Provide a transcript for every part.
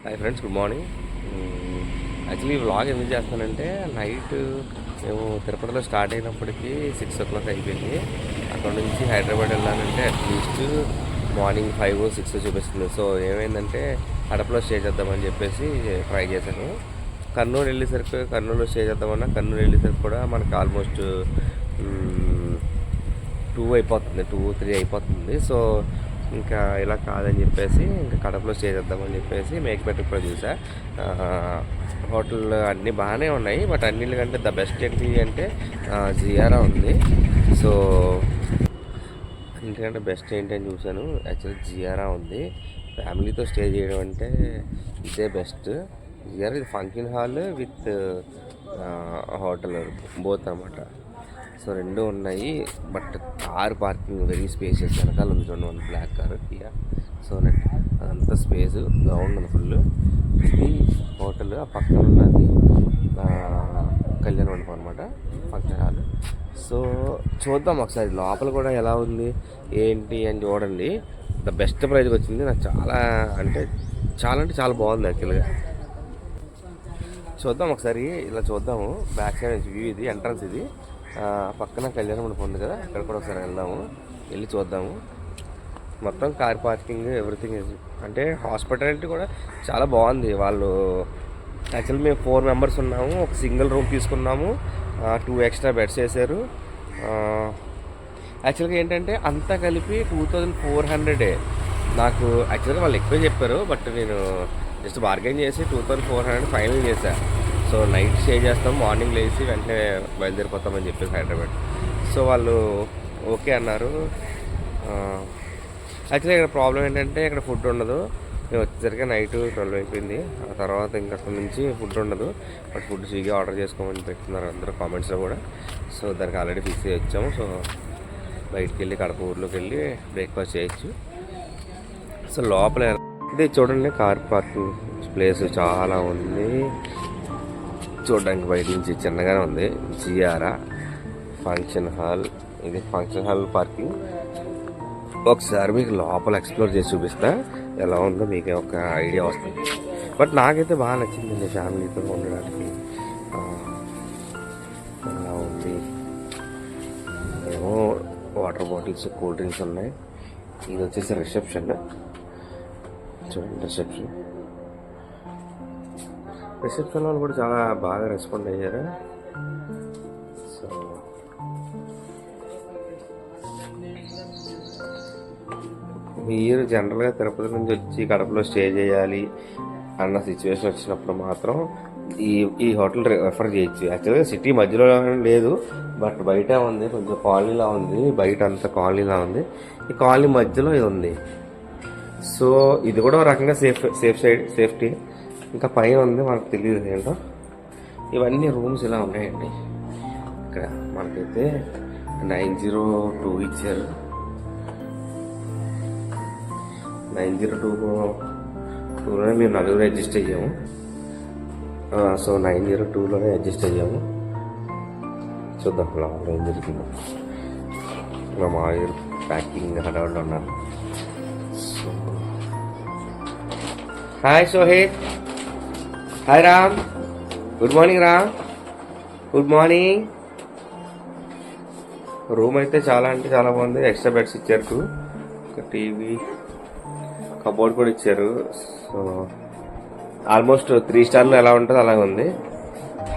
Hi friends, good morning. Actually ఈ vlog ఎందుకు చేస్తానంటే నైట్ మేము తిరుపతిలో స్టార్ట్ అయినప్పటికీ 6 o'clock అయిపోయింది. అక్కడ నుంచి హైదరాబాద్ వెళ్ళాలంటే అట్లీస్ట్ మార్నింగ్ 5 6 చూపిస్తుంది. సో ఏమైందంటే కడపలో స్టే చేద్దామని చెప్పేసి ట్రై చేశాను. కర్నూలులో స్టే చేద్దామన్నా కర్నూలు వెళ్ళేసరికి కూడా మనకు ఆల్మోస్ట్ 2 అయిపోతుంది, 2 3 అయిపోతుంది. సో ఇంకా ఇలా కాదని చెప్పేసి ఇంకా కడపలో స్టే చేద్దామని చెప్పేసి మేకపేట కూడా చూసా. హోటల్ అన్నీ బాగానే ఉన్నాయి, బట్ అన్నిటికంటే ద బెస్ట్ ఏంటి అంటే జియారా ఉంది. సో అన్నిటికంటే బెస్ట్ ఏంటి అని చూశాను. యాక్చువల్లీ జియారా ఉంది. ఫ్యామిలీతో స్టే చేయడం అంటే ఇదే బెస్ట్. జియారా ఇది function hall with hotel both అన్నమాట. సో రెండు ఉన్నాయి. But car parking very spacious. వెనకాల ఉంది చూడండి, one black car Kia Sonet. అదంతా స్పేస్ గ్రౌండ్ ఉంది ఫుల్. ఇది హోటల్, ఆ పక్కన ఉన్నది కళ్యాణ మండపం అనమాట, ఫంక్షన్ హాల్. సో చూద్దాం ఒకసారి లోపల కూడా ఎలా ఉంది ఏంటి అని చూడండి. ద బెస్ట్ ప్రైజ్కి వచ్చింది. నాకు చాలా అంటే చాలా బాగుంది యాక్చువల్గా. చూద్దాం ఒకసారి, ఇలా చూద్దాము. బ్యాక్ సైడ్ నుంచి వ్యూ ఇది, ఎంట్రన్స్ ఇది. పక్కన కళ్యాణ మండపం ఉంది కదా, అక్కడ కూడా ఒకసారి వెళ్ళి చూద్దాము. మొత్తం కార్ పార్కింగ్ ఎవ్రీథింగ్. అంటే హాస్పిటాలిటీ కూడా చాలా బాగుంది. వాళ్ళు యాక్చువల్లీ మేము 4 members ఉన్నాము. ఒక సింగిల్ రూమ్ తీసుకున్నాము, 2 extra బెడ్స్ వేసారు. యాక్చువల్గా ఏంటంటే అంతా కలిపి 2400. నాకు యాక్చువల్గా వాళ్ళు ఎక్కువ చెప్పారు, బట్ నేను జస్ట్ బార్గెన్ చేసి 2400 ఫైనల్ చేశాను. సో నైట్ స్టే చేస్తాం, మార్నింగ్ లేచి వెంటనే బయలుదేరిపోతామని చెప్పేసి హైదరాబాద్. సో వాళ్ళు ఓకే అన్నారు. యాక్చువల్లీ ఇక్కడ ప్రాబ్లం ఏంటంటే ఇక్కడ ఫుడ్ ఉండదు. మేము వచ్చేసరికి నైట్ 12 అయిపోయింది. ఆ తర్వాత ఇంకా అక్కడ నుంచి ఫుడ్ ఉండదు. బట్ ఫుడ్ స్విగ్గీ ఆర్డర్ చేసుకోమని పెట్టుకున్నారు అందరూ కామెంట్స్లో కూడా. సో దానికి ఆల్రెడీ ఫిక్స్ అయ్యి వచ్చాము. సో బయటికి వెళ్ళి కడప ఊర్లోకి వెళ్ళి బ్రేక్ఫాస్ట్ చేయొచ్చు. సో లోపల ఇది చూడండి, కార్ పార్కింగ్ ప్లేస్ చాలా ఉంది చూడడానికి. బయట నుంచి చిన్నగానే ఉంది. జియారా ఫంక్షన్ హాల్, ఇది ఫంక్షన్ హాల్ పార్కింగ్. ఒకసారి మీకు లోపల ఎక్స్ప్లోర్ చేసి చూపిస్తా, ఎలా ఉందో మీకు ఒక ఐడియా వస్తుంది. బట్ నాకైతే బాగా నచ్చిందండి ఫ్యామిలీతో ఉండడానికి. ఎలా ఉంది, ఏమో వాటర్ బాటిల్స్, కూల్ డ్రింక్స్ ఉన్నాయి. ఇది వచ్చేసి రిసెప్షన్. చూడండి రిసెప్షన్ వాళ్ళు కూడా చాలా బాగా రెస్పాండ్ అయ్యారు. సో మీరు జనరల్గా తిరుపతి నుంచి వచ్చి కడపలో స్టే చేయాలి అన్న సిచ్యువేషన్ వచ్చినప్పుడు మాత్రం ఈ హోటల్ రెఫర్ చేయొచ్చు. యాక్చువల్గా సిటీ మధ్యలో లేదు, బట్ బయట ఉంది, కొంచెం కాలనీలా ఉంది. బయట అంతా కాలనీలా ఉంది, ఈ కాలనీ మధ్యలో ఇది ఉంది. సో ఇది కూడా ఒక రకంగా సేఫ్టీ. ఇంకా పైన ఉంది, మనకు తెలియదు ఏంటో. ఇవన్నీ రూమ్స్ ఇలా ఉన్నాయండి. ఇక్కడ మనకైతే 902 ఇచ్చారు. 902లోనే మేము 4 అడ్జస్ట్ అయ్యాము. సో 902లోనే అడ్జస్ట్ అయ్యాము. చూద్దాం లోపల ఏం జరుగుతుందో. మా మామయ్య ప్యాకింగ్ హడావుల్లో ఉన్నారు. So hi Sohit, hi Ram, good morning Ram, good morning. Room అయితే చాలా అంటే చాలా బాగుంది. ఎక్స్ట్రా బెడ్స్ ఇచ్చారు, 2. ఒక టీవీ, కబోర్డ్ కూడా ఇచ్చారు. సో ఆల్మోస్ట్ 3 స్టార్లు ఎలా ఉంటుందో అలాగే ఉంది.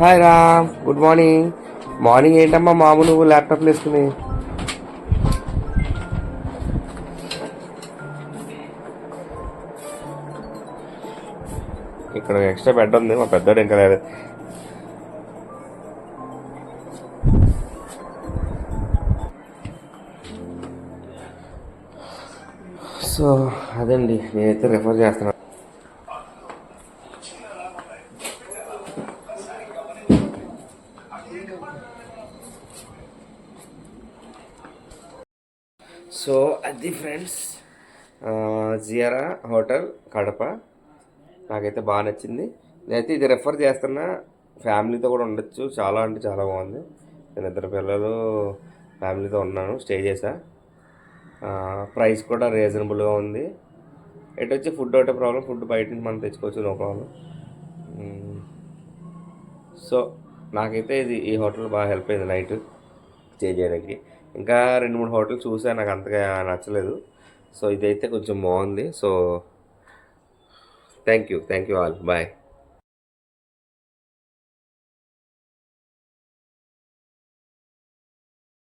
Hi Ram, good morning. Morning ఏంటమ్మా మామూలు నువ్వు ల్యాప్టాప్లు వేసుకుని? ఇక్కడ ఎక్స్ట్రా బెడ్ ఉంది, మా పెద్దోడు ఇంకా లేదు. సో అదండి, నేనైతే రెఫర్ చేస్తున్నాను. సో అది ఫ్రెండ్స్, జియారా హోటల్ కడప నాకైతే బాగా నచ్చింది. నేనైతే ఇది రెఫర్ చేస్తున్నా. ఫ్యామిలీతో కూడా ఉండొచ్చు, చాలా అంటే చాలా బాగుంది. నేను 2 పిల్లలు ఫ్యామిలీతో ఉన్నాను, స్టే చేశా. ప్రైస్ కూడా రీజనబుల్గా ఉంది. ఎటు వచ్చి ఫుడ్ ఒకటే ప్రాబ్లం, ఫుడ్ బయట నుంచి మనం తెచ్చుకోవచ్చు, నో ప్రాబ్లం. సో నాకైతే ఈ హోటల్ బాగా హెల్ప్ అయింది నైట్ స్టే చేయడానికి. ఇంకా 2-3 హోటల్ చూసాను, నాకు అంతగా నచ్చలేదు. సో ఇదైతే కొంచెం బాగుంది. So thank you all, bye.